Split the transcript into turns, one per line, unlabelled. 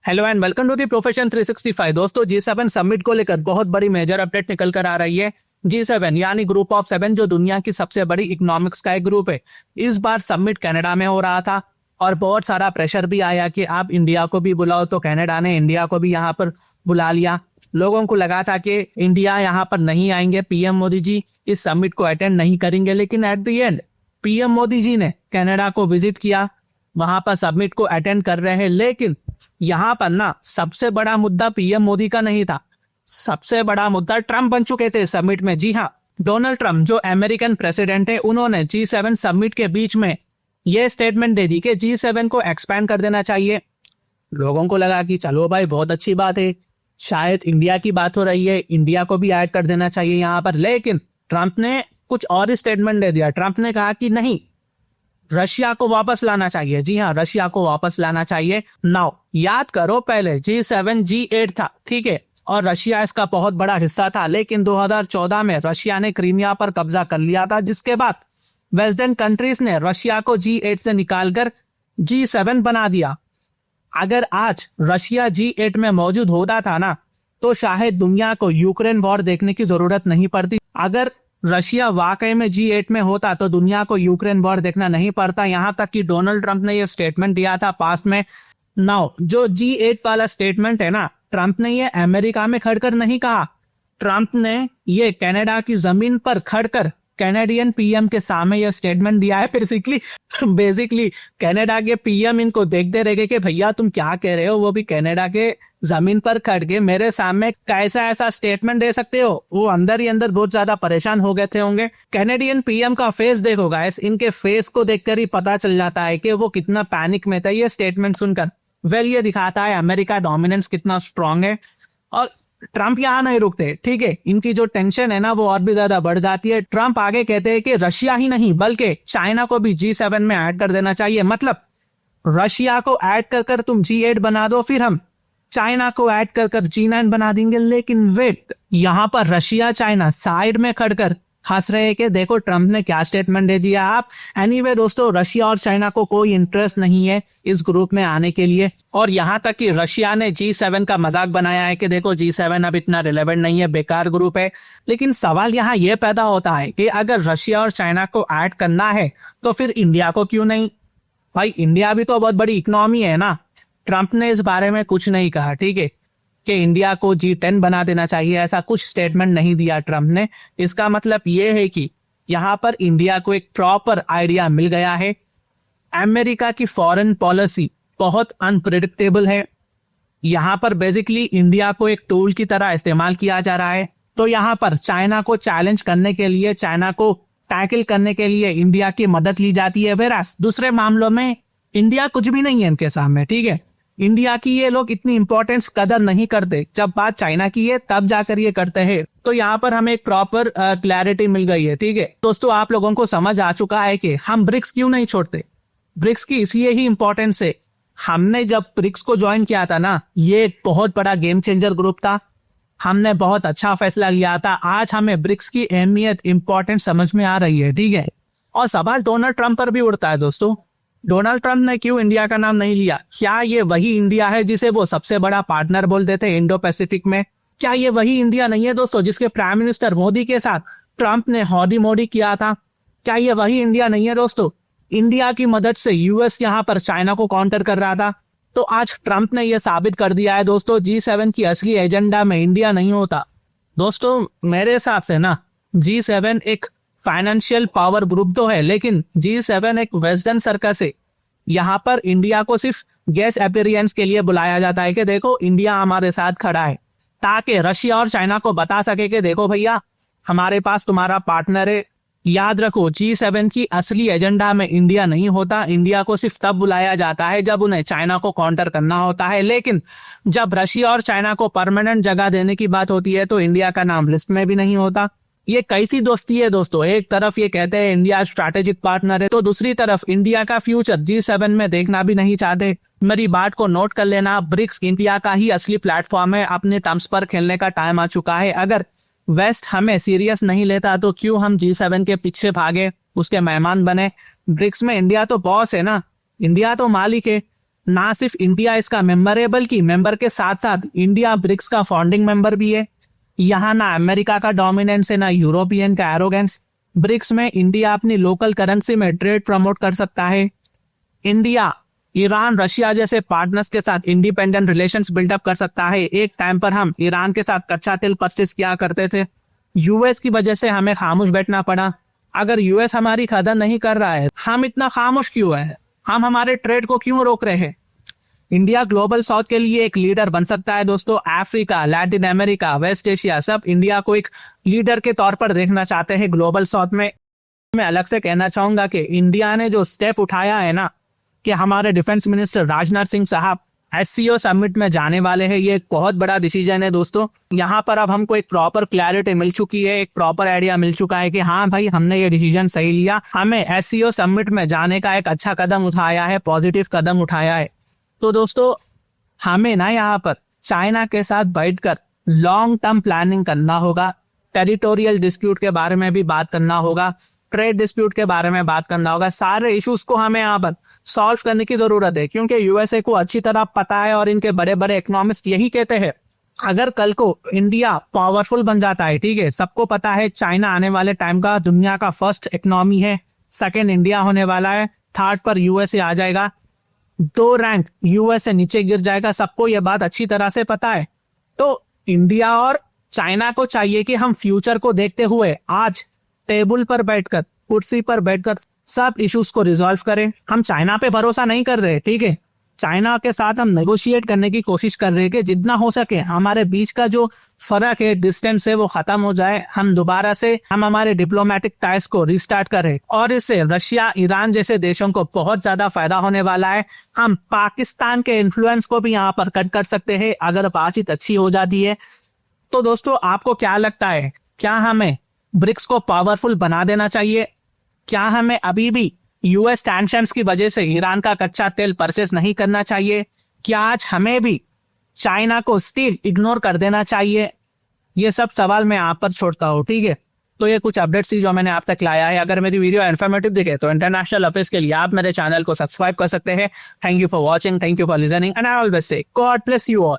Hello and welcome to the profession 365। दोस्तों G7 summit को लेकर बहुत बड़ी मेजर अपडेट निकल कर आ रही है। G7 यानी ग्रुप ऑफ 7 जो दुनिया की सबसे बड़ी इकोनॉमिक्स का एक ग्रुप है। इस बार समिट कनाडा में हो रहा था और बहुत सारा प्रेशर भी आया कि आप इंडिया को भी बुलाओ, तो कनाडा ने इंडिया को भी यहाँ पर बुला लिया। लोगों को लगा था कि इंडिया यहाँ पर नहीं आएंगे, पीएम मोदी जी इस समिट को अटेंड नहीं करेंगे, लेकिन at the end PM Modi ji ने कनाडा को विजिट किया, वहां पर समिट को अटेंड कर रहे हैं। लेकिन यहाँ पर ना सबसे बड़ा मुद्दा पीएम मोदी का नहीं था, सबसे बड़ा मुद्दा ट्रम्प बन चुके थे समिट में। जी हाँ, डोनाल्ड ट्रम्प जो अमेरिकन प्रेसिडेंट है, उन्होंने G7 समिट के बीच में ये स्टेटमेंट दे दी कि G7 को एक्सपैंड कर देना चाहिए। लोगों को लगा कि चलो भाई बहुत अच्छी बात है, शायद इंडिया की बात हो रही है, इंडिया को भी ऐड कर देना चाहिए यहाँ पर। लेकिन ट्रम्प ने कुछ और स्टेटमेंट दे दिया। ट्रम्प ने कहा कि नहीं, रशिया को वापस लाना चाहिए। जी हाँ, रशिया को वापस लाना चाहिए। नाउ याद करो, पहले G7 G8 था, ठीक है, और रशिया इसका बहुत बड़ा हिस्सा था। लेकिन 2014 में रशिया ने क्रीमिया पर कब्जा कर लिया था, जिसके बाद वेस्टर्न कंट्रीज ने रशिया को G8 से निकालकर G7 बना दिया। अगर आज रशिया G8 में मौजूद होता था ना, तो शायद दुनिया को यूक्रेन वॉर देखने की जरूरत नहीं पड़ती। अगर रशिया वाकई में G8 में होता तो दुनिया को यूक्रेन वॉर देखना नहीं पड़ता। यहां तक कि डोनाल्ड ट्रंप ने यह स्टेटमेंट दिया था पास्ट में। नाउ जो G8 वाला स्टेटमेंट है ना, ट्रंप ने ये अमेरिका में खड़कर नहीं कहा, ट्रंप ने ये कनाडा की जमीन पर खड़कर कैनेडियन पीएम के सामने यह स्टेटमेंट दिया है। बेसिकली कनाडा के पीएम इनको देखते रह गए कि भैया तुम क्या कह रहे हो, वो भी कनाडा के जमीन पर खड़ के मेरे सामने कैसा ऐसा स्टेटमेंट दे सकते हो। वो अंदर ही अंदर बहुत ज्यादा परेशान हो गए थे होंगे। कैनेडियन पीएम का फेस देखो गाइस, इनके फेस को देखकर ही पता चल जाता है कि वो कितना पैनिक में था ये स्टेटमेंट सुनकर। वेल, ये दिखाता है अमेरिका डोमिनेंस कितना स्ट्रांग है। और ट्रंप यहाँ नहीं रुकते, ठीक है, इनकी जो टेंशन है ना वो और भी ज्यादा बढ़ जाती है। ट्रंप आगे कहते हैं कि रशिया ही नहीं बल्कि चाइना को भी G7 में ऐड कर देना चाहिए। मतलब रशिया को ऐड कर तुम G8 बना दो, फिर हम चाइना को ऐड कर G9 बना देंगे। लेकिन वेट, यहाँ पर रशिया चाइना साइड में खड़कर हंस रहे हैं कि देखो ट्रंप ने क्या स्टेटमेंट दे दिया। आप एनीवे दोस्तों, रशिया और चाइना को कोई इंटरेस्ट नहीं है इस ग्रुप में आने के लिए। और यहाँ तक कि रशिया ने G7 का मजाक बनाया है कि देखो G7 अब इतना रिलेवेंट नहीं है, बेकार ग्रुप है। लेकिन सवाल यहाँ ये पैदा होता है कि अगर रशिया और चाइना को ऐड करना है तो फिर इंडिया को क्यों नहीं? भाई इंडिया भी तो बहुत बड़ी इकोनॉमी है ना। ट्रंप ने इस बारे में कुछ नहीं कहा, ठीक है, कि इंडिया को G10 बना देना चाहिए, ऐसा कुछ स्टेटमेंट नहीं दिया ट्रंप ने। इसका मतलब ये है कि यहाँ पर इंडिया को एक प्रॉपर आइडिया मिल गया है। अमेरिका की फॉरेन पॉलिसी बहुत अनप्रेडिक्टेबल है। यहाँ पर बेसिकली इंडिया को एक टूल की तरह इस्तेमाल किया जा रहा है। तो यहाँ पर चाइना को चैलेंज करने के लिए, चाइना को टैकल करने के लिए इंडिया की मदद ली जाती है। वेरास दूसरे मामलों में इंडिया कुछ भी नहीं है इनके सामने, ठीक है। इंडिया की ये लोग इतनी इंपॉर्टेंस कदर नहीं करते, जब बात चाइना की है तब जाकर ये करते हैं। तो यहाँ पर हमें एक प्रॉपर क्लैरिटी मिल गई है, ठीक है दोस्तों। आप लोगों को समझ आ चुका है कि हम ब्रिक्स क्यों नहीं छोड़ते। ब्रिक्स की इसलिए ही इंपॉर्टेंस है, हमने जब ब्रिक्स को ज्वाइन किया था ना, ये एक बहुत बड़ा गेम चेंजर ग्रुप था, हमने बहुत अच्छा फैसला लिया था। आज हमें ब्रिक्स की अहमियत, इंपॉर्टेंस समझ में आ रही है, ठीक है। और सवाल डोनाल्ड ट्रंप पर भी उड़ता है दोस्तों, डोनाल्ड ट्रंप ने क्यों इंडिया का नाम नहीं लिया? क्या ये वही इंडिया है जिसे वो सबसे बड़ा पार्टनर बोलते थे इंडो पैसिफिक में? क्या ये वही इंडिया नहीं है दोस्तों जिसके प्राइम मिनिस्टर मोदी के साथ ट्रंप ने हौडी मोडी किया था? क्या ये वही इंडिया नहीं है दोस्तों? इंडिया की मदद से यूएस यहाँ पर चाइना को काउंटर कर रहा था। तो आज ट्रंप ने यह साबित कर दिया है दोस्तों, G7 की असली एजेंडा में इंडिया नहीं होता। दोस्तों मेरे हिसाब से ना G7 एक फाइनेंशियल पावर ग्रुप तो है, लेकिन G7 एक वेस्टर्न सर्कस है। यहाँ पर इंडिया को सिर्फ गेस्ट अपीयरेंस के लिए बुलाया जाता है कि देखो इंडिया हमारे साथ खड़ा है, ताकि रशिया और चाइना को बता सके कि देखो भैया हमारे पास तुम्हारा पार्टनर है। याद रखो, G7 की असली एजेंडा में इंडिया नहीं होता। इंडिया को सिर्फ तब बुलाया जाता है जब उन्हें चाइना को काउंटर करना होता है। लेकिन जब रशिया और चाइना को परमानेंट जगह देने की बात होती है तो इंडिया का नाम लिस्ट में भी नहीं होता। ये कैसी दोस्ती है दोस्तों? एक तरफ ये कहते हैं इंडिया स्ट्रैटेजिक पार्टनर है, तो दूसरी तरफ इंडिया का फ्यूचर G7 में देखना भी नहीं चाहते। मेरी बात को नोट कर लेना, ब्रिक्स इंडिया का ही असली प्लेटफॉर्म है। अपने टर्म्स पर खेलने का टाइम आ चुका है। अगर वेस्ट हमें सीरियस नहीं लेता तो क्यों हम G7 के पीछे भागे, उसके मेहमान बने? ब्रिक्स में इंडिया तो बॉस है ना, इंडिया तो मालिक है। ना सिर्फ इंडिया इसका मेंबर है बल्कि मेंबर के साथ साथ इंडिया ब्रिक्स का फाउंडिंग मेंबर भी है। यहाँ ना अमेरिका का डोमिनेंस है ना यूरोपियन का एरोगेंस। ब्रिक्स में इंडिया अपनी लोकल करेंसी में ट्रेड प्रमोट कर सकता है। इंडिया ईरान रशिया जैसे पार्टनर्स के साथ इंडिपेंडेंट रिलेशंस बिल्डअप कर सकता है। एक टाइम पर हम ईरान के साथ कच्चा तेल परचेस किया करते थे, यूएस की वजह से हमें खामोश बैठना पड़ा। अगर यूएस हमारी कदर नहीं कर रहा है, हम इतना खामोश क्यों है? हम हमारे ट्रेड को क्यों रोक रहे हैं? इंडिया ग्लोबल साउथ के लिए एक लीडर बन सकता है दोस्तों। Africa, Latin America, West Asia सब इंडिया को एक लीडर के तौर पर देखना चाहते हैं ग्लोबल साउथ में। मैं अलग से कहना चाहूंगा कि इंडिया ने जो स्टेप उठाया है ना, कि हमारे डिफेंस मिनिस्टर राजनाथ सिंह साहब एससीओ समिट में जाने वाले हैं, ये एक बहुत बड़ा डिसीजन है दोस्तों। यहाँ पर अब हमको एक प्रॉपर क्लैरिटी मिल चुकी है, एक प्रॉपर आइडिया मिल चुका है कि हाँ भाई, हमने ये डिसीजन सही लिया, हमें एससीओ समिट में जाने का एक अच्छा कदम उठाया है, पॉजिटिव कदम उठाया है। तो दोस्तों, हमें ना यहाँ पर चाइना के साथ बैठकर लॉन्ग टर्म प्लानिंग करना होगा। टेरिटोरियल डिस्प्यूट के बारे में भी बात करना होगा, ट्रेड डिस्प्यूट के बारे में बात करना होगा। सारे इश्यूज को हमें यहाँ पर सॉल्व करने की जरूरत है, क्योंकि यूएसए को अच्छी तरह पता है और इनके बड़े बड़े इकोनॉमिस्ट यही कहते हैं, अगर कल को इंडिया पावरफुल बन जाता है, ठीक है, सबको पता है चाइना आने वाले टाइम का दुनिया का फर्स्ट इकोनॉमी है, सेकेंड इंडिया होने वाला है, थर्ड पर यूएसए आ जाएगा, 2 रैंक यूएसए नीचे गिर जाएगा। सबको यह बात अच्छी तरह से पता है। तो इंडिया और चाइना को चाहिए कि हम फ्यूचर को देखते हुए आज टेबल पर बैठकर, कुर्सी पर बैठकर सब इश्यूज को रिजॉल्व करें। हम चाइना पे भरोसा नहीं कर रहे, ठीक है, चाइना के साथ हम नेगोशिएट करने की कोशिश कर रहे हैं कि जितना हो सके हमारे बीच का जो फर्क है, डिस्टेंस है, वो खत्म हो जाए। हम दोबारा से हमारे डिप्लोमेटिक टाइज को रिस्टार्ट करें और इससे रशिया, ईरान जैसे देशों को बहुत ज्यादा फायदा होने वाला है। हम पाकिस्तान के इन्फ्लुएंस को भी यहाँ पर कट कर सकते हैं अगर बातचीत अच्छी हो जाती है। तो दोस्तों, आपको क्या लगता है, क्या हमें ब्रिक्स को पावरफुल बना देना चाहिए? क्या हमें अभी भी यूएस सैंक्शंस की वजह से ईरान का कच्चा तेल परचेस नहीं करना चाहिए? क्या आज हमें भी चाइना को स्टिल इग्नोर कर देना चाहिए? ये सब सवाल मैं आप पर छोड़ता हूँ, ठीक है। तो ये कुछ अपडेट्स थी जो मैंने आप तक लाया है। अगर मेरी वीडियो इन्फॉर्मेटिव दिखे तो इंटरनेशनल अफेयर्स के लिए आप मेरे चैनल को सब्सक्राइब कर सकते हैं। Thank you for watching, thank you for listening and I always say God bless you all.